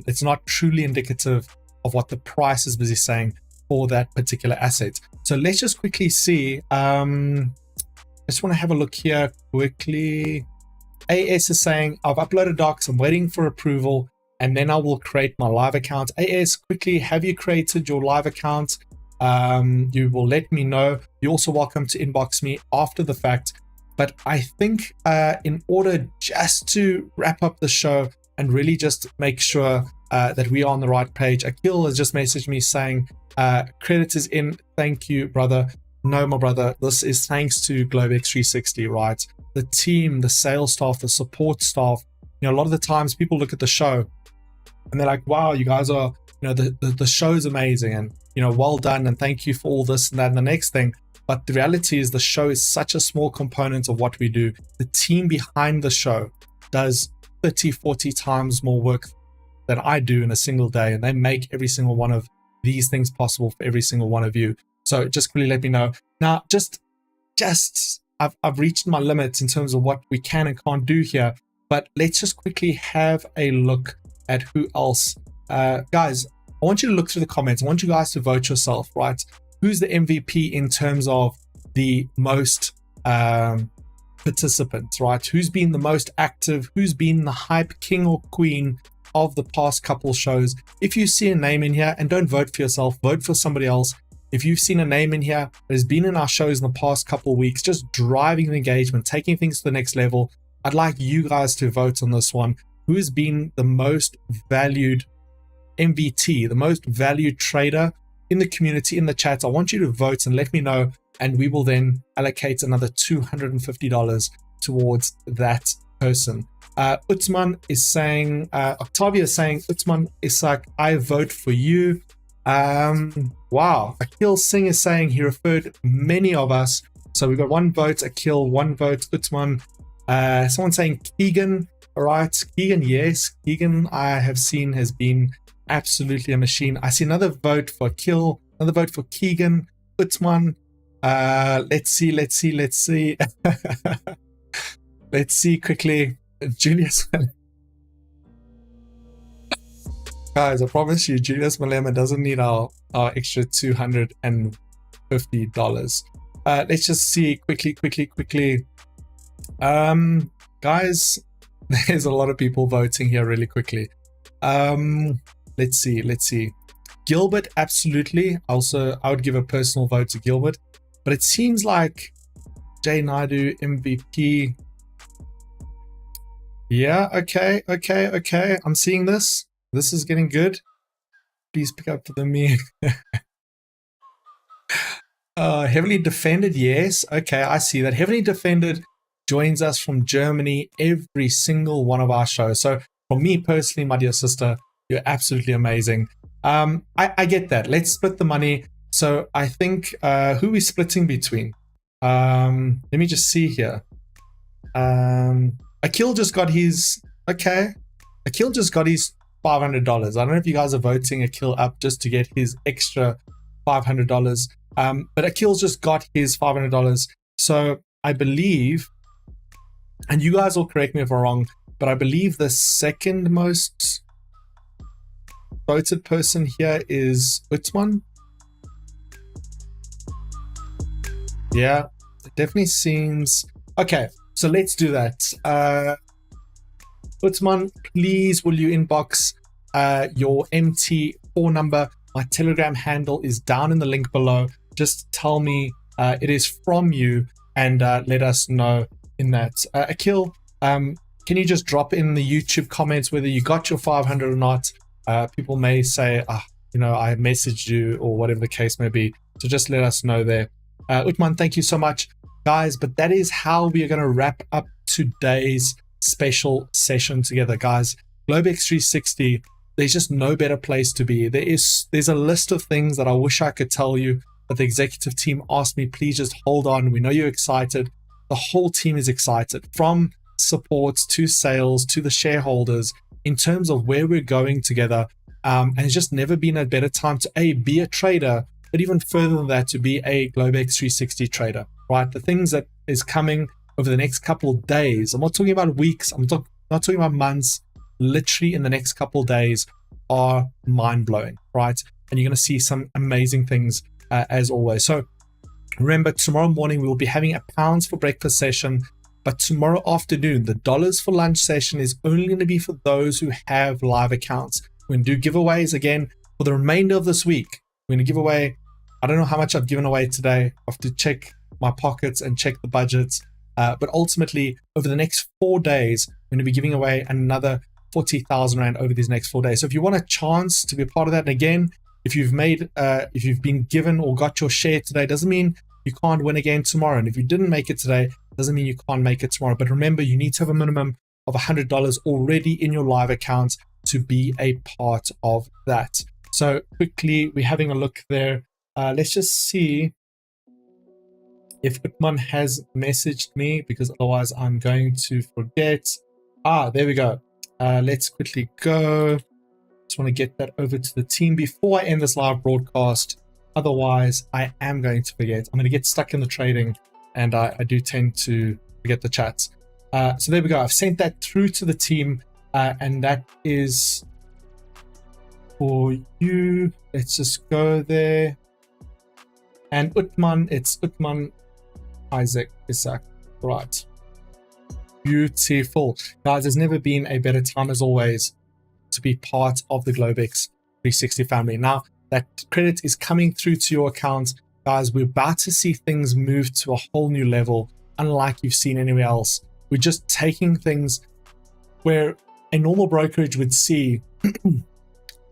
Speaker 1: It's not truly indicative of what the price is busy saying for that particular asset. So let's just quickly see. I just want to have a look here quickly. AS is saying, I've uploaded docs, I'm waiting for approval, and then I will create my live account. AS, quickly, have you created your live account? You will let me know. You're also welcome to inbox me after the fact. But I think in order just to wrap up the show and really just make sure that we are on the right page, Akil has just messaged me saying, credit is in. Thank you, brother. No, my brother, this is thanks to Globex 360, right? The team, the sales staff, the support staff. You know, a lot of the times people look at the show and they're like, wow, you guys are, you know, the show's amazing, and, you know, well done, and thank you for all this and that and the next thing. But the reality is the show is such a small component of what we do. The team behind the show does 30, 40 times more work than I do in a single day, and they make every single one of these things possible for every single one of you. So just quickly let me know. Now, I've reached my limits in terms of what we can and can't do here, but let's just quickly have a look at who else. Guys, I want you to look through the comments. I want you guys to vote yourself, right? Who's the MVP in terms of the most participants, right? Who's been the most active? Who's been the hype king or queen of the past couple shows? If you see a name in here, and don't vote for yourself, vote for somebody else. If you've seen a name in here that has been in our shows in the past couple of weeks, just driving the engagement, taking things to the next level, I'd like you guys to vote on this one. Who has been the most valued MVT, the most valued trader in the community, in the chat? I want you to vote and let me know, and we will then allocate another $250 towards that person. Uthman is saying, Octavia is saying, Uthman Isak, I vote for you. Wow. Akil Singh is saying he referred many of us. So we've got one vote, Akil, one vote, Uthman. Someone saying Keegan. All right, Keegan, yes. Keegan, I have seen, has been absolutely a machine. I see another vote for Akil, another vote for Keegan, Uthman. Let's see. Let's see quickly. Julius. Guys, I promise you, Julius Malema doesn't need our extra $250. Let's just see quickly. Guys, there's a lot of people voting here really quickly. Let's see. Gilbert, absolutely. Also, I would give a personal vote to Gilbert, but it seems like Jay Naidu, MVP. Yeah, okay. I'm seeing this. This is getting good. Please pick up for the me. Heavily Defended, yes. Okay, I see that. Heavily Defended joins us from Germany every single one of our shows. So for me personally, my dear sister, you're absolutely amazing. I get that. Let's split the money. So I think who are we splitting between? Let me just see here. Akil just got his, okay. Akil just got his $500. I don't know if you guys are voting Akil up just to get his extra $500. But Akil's just got his $500. So I believe, and you guys will correct me if I'm wrong, but I believe the second most voted person here is Utsman. Yeah, it definitely seems okay. So let's do that. Utsman, please will you inbox your MT4 number? My Telegram handle is down in the link below. Just tell me it is from you and let us know in that. Akil, can you just drop in the YouTube comments whether you got your 500 or not? People may say, I messaged you or whatever the case may be. So just let us know there. Utman, thank you so much, guys. But that is how we are going to wrap up today's special session together, guys. Globex 360, there's just no better place to be. There's a list of things that I wish I could tell you, but the executive team asked me, please just hold on. We know you're excited. The whole team is excited, from support to sales to the shareholders, in terms of where we're going together. And it's just never been a better time to be a trader, but even further than that, to be a Globex 360 trader, right? The things that is coming over the next couple of days, I'm not talking about weeks, I'm not talking about months, literally in the next couple of days are mind-blowing, right? And you're going to see some amazing things as always. So remember, tomorrow morning we will be having a pounds for breakfast session, but tomorrow afternoon the dollars for lunch session is only going to be for those who have live accounts. We're going to do giveaways again for the remainder of this week. We're going to give away, I don't know how much I've given away today. I have to check my pockets and check the budgets. But ultimately, over the next 4 days, we're going to be giving away another 40,000 Rand over these next 4 days. So if you want a chance to be a part of that, and again, if you've been given or got your share today, doesn't mean you can't win again tomorrow. And if you didn't make it today, doesn't mean you can't make it tomorrow. But remember, you need to have a minimum of $100 already in your live account to be a part of that. So quickly, we're having a look there. Let's just see if Utman has messaged me, because otherwise I'm going to forget. There we go. Let's quickly go. Just want to get that over to the team before I end this live broadcast. Otherwise, I am going to forget. I'm going to get stuck in the trading, and I do tend to forget the chats. So there we go. I've sent that through to the team, and that is for you. Let's just go there. And Utman, it's Utman Isaac. Right. Beautiful. Guys, there's never been a better time, as always, to be part of the Globex 360 family. Now, that credit is coming through to your account. Guys, we're about to see things move to a whole new level, unlike you've seen anywhere else. We're just taking things where a normal brokerage would see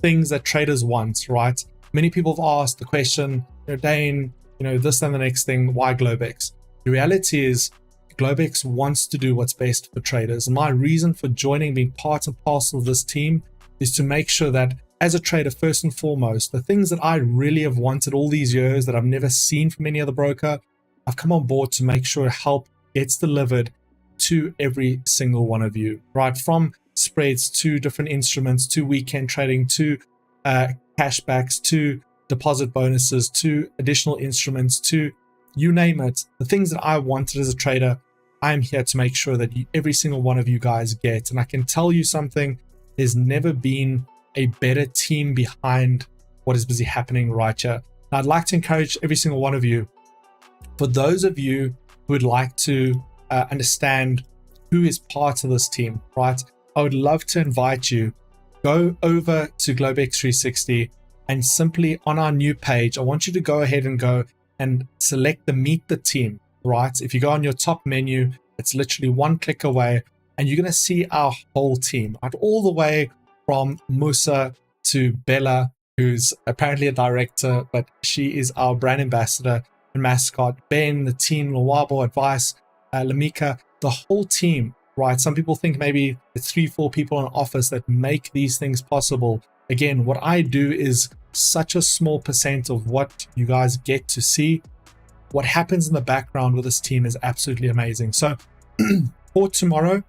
Speaker 1: things that traders want, right? Many people have asked the question, Dane, this and the next thing, why Globex? The reality is, Globex wants to do what's best for traders. And my reason for joining, being part and parcel of this team, is to make sure that as a trader, first and foremost, the things that I really have wanted all these years that I've never seen from any other broker, I've come on board to make sure help gets delivered to every single one of you, right? From spreads to different instruments, to weekend trading, to cashbacks, to deposit bonuses, to additional instruments, to you name it. The things that I wanted as a trader, I'm here to make sure that every single one of you guys get. And I can tell you something, there's never been a better team behind what is busy happening right here. And I'd like to encourage every single one of you, for those of you who would like to understand who is part of this team, right? I would love to invite you, go over to Globex 360 and simply on our new page, I want you to go ahead and select the meet the team, right? If you go on your top menu, it's literally one click away and you're going to see our whole team, right? All the way from Musa to Bella, who's apparently a director, but she is our brand ambassador and mascot, Ben, the team, Liable, Advice, Lamika, the whole team, right? Some people think maybe the 3-4 people in office that make these things possible. Again, what I do is such a small percent of what you guys get to see. What happens in the background with this team is absolutely amazing. So for tomorrow,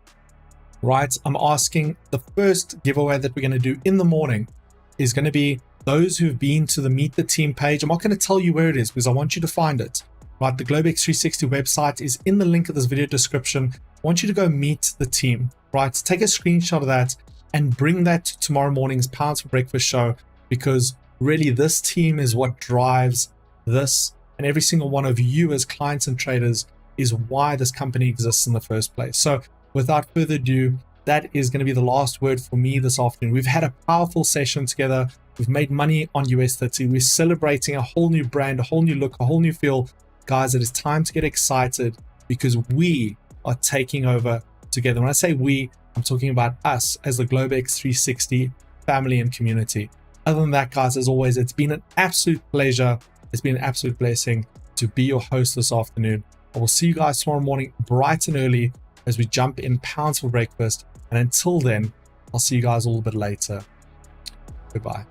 Speaker 1: right, I'm asking the first giveaway that we're going to do in the morning is going to be those who've been to the Meet the Team page. I'm not going to tell you where it is because I want you to find it. Right, the Globex 360 website is in the link of this video description. I want you to go meet the team, right? Take a screenshot of that and bring that to tomorrow morning's Pounds for Breakfast show, because really this team is what drives this, and every single one of you as clients and traders is why this company exists in the first place. So without further ado, that is going to be the last word for me this afternoon. We've had a powerful session together. We've made money on US 30. We're celebrating a whole new brand, a whole new look, a whole new feel. Guys, it is time to get excited because we are taking over together. When I say we, I'm talking about us as the Globex 360 family and community. Other than that, guys, as always, it's been an absolute pleasure. It's been an absolute blessing to be your host this afternoon. I will see you guys tomorrow morning bright and early as we jump in Pounds for Breakfast. And until then, I'll see you guys a little bit later. Goodbye.